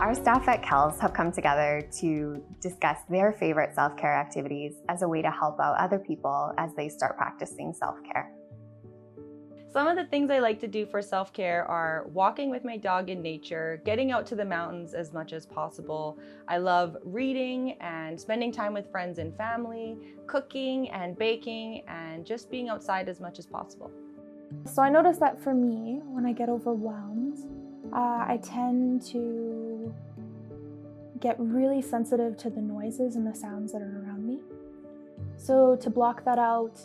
Our staff at Kells have come together to discuss their favorite self-care activities as a way to help out other people as they start practicing self-care. Some of the things I like to do for self-care are walking with my dog in nature, getting out to the mountains as much as possible. I love reading and spending time with friends and family, cooking and baking, and just being outside as much as possible. So I noticed that for me, when I get overwhelmed, I tend to get really sensitive to the noises and the sounds that are around me. So to block that out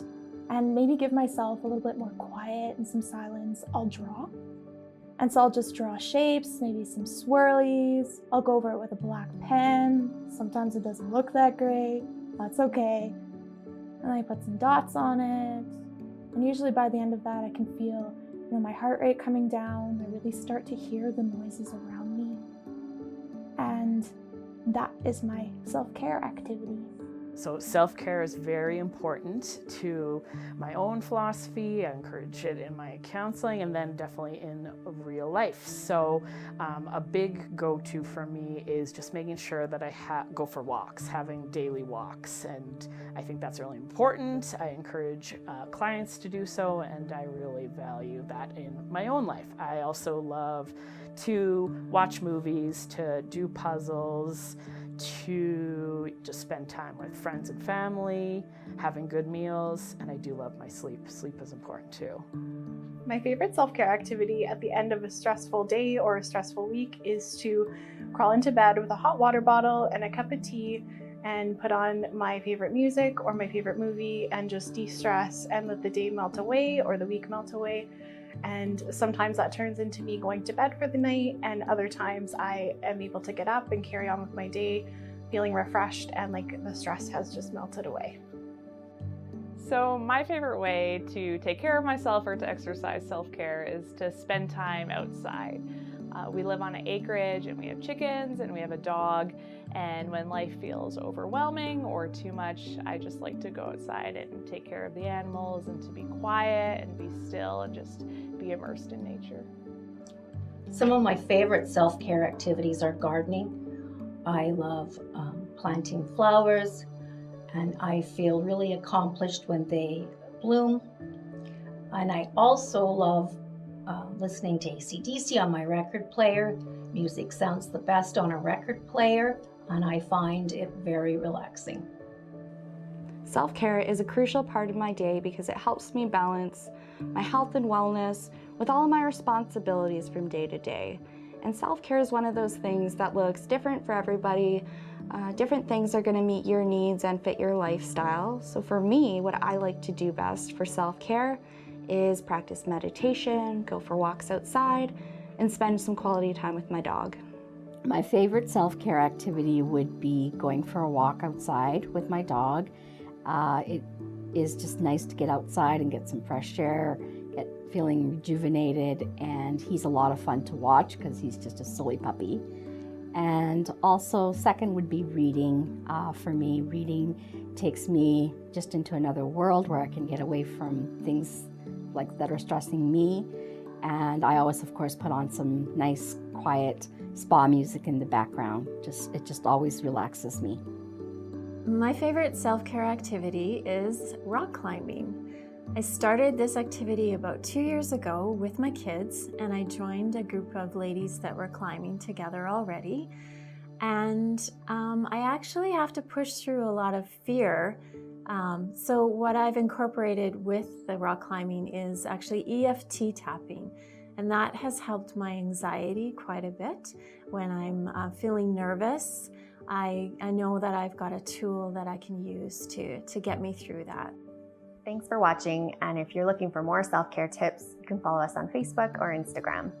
and maybe give myself a little bit more quiet and some silence, I'll draw. And so I'll just draw shapes, maybe some swirlies. I'll go over it with a black pen. Sometimes it doesn't look that great. That's okay. And I put some dots on it. And usually by the end of that, I can feel, my heart rate coming down. I really start to hear the noises around me. And that is my self-care activity. So self-care is very important to my own philosophy. I encourage it in my counseling and then definitely in real life. So a big go-to for me is just making sure that I go for walks, having daily walks. And I think that's really important. I encourage clients to do so, and I really value that in my own life. I also love to watch movies, to do puzzles, to just spend time with friends and family, having good meals, and I do love my sleep. Sleep is important too. My favorite self-care activity at the end of a stressful day or a stressful week is to crawl into bed with a hot water bottle and a cup of tea and put on my favorite music or my favorite movie and just de-stress and let the day melt away or the week melt away. And sometimes that turns into me going to bed for the night, and other times I am able to get up and carry on with my day feeling refreshed and like the stress has just melted away. So my favorite way to take care of myself or to exercise self-care is to spend time outside. We live on an acreage and we have chickens and we have a dog, and when life feels overwhelming or too much, I just like to go outside and take care of the animals and to be quiet and be still and just be immersed in nature. Some of my favorite self-care activities are gardening. I love planting flowers, and I feel really accomplished when they bloom. And I also love listening to AC/DC on my record player. Music sounds the best on a record player, and I find it very relaxing. Self-care is a crucial part of my day because it helps me balance my health and wellness with all of my responsibilities from day to day. And self-care is one of those things that looks different for everybody. Different things are going to meet your needs and fit your lifestyle. So for me, what I like to do best for self-care is practice meditation, go for walks outside, and spend some quality time with my dog. My favorite self-care activity would be going for a walk outside with my dog. It is just nice to get outside and get some fresh air, get feeling rejuvenated, and he's a lot of fun to watch because he's just a silly puppy. And also, second would be reading. For me, reading takes me just into another world where I can get away from things like that are stressing me. And I always, of course, put on some nice, quiet spa music in the background. It just always relaxes me. My favorite self-care activity is rock climbing. I started this activity about 2 years ago with my kids, and I joined a group of ladies that were climbing together already. And I actually have to push through a lot of fear. So what I've incorporated with the rock climbing is actually EFT tapping. And that has helped my anxiety quite a bit. When I'm feeling nervous, I know that I've got a tool that I can use to get me through that. Thanks for watching, and if you're looking for more self-care tips, you can follow us on Facebook or Instagram.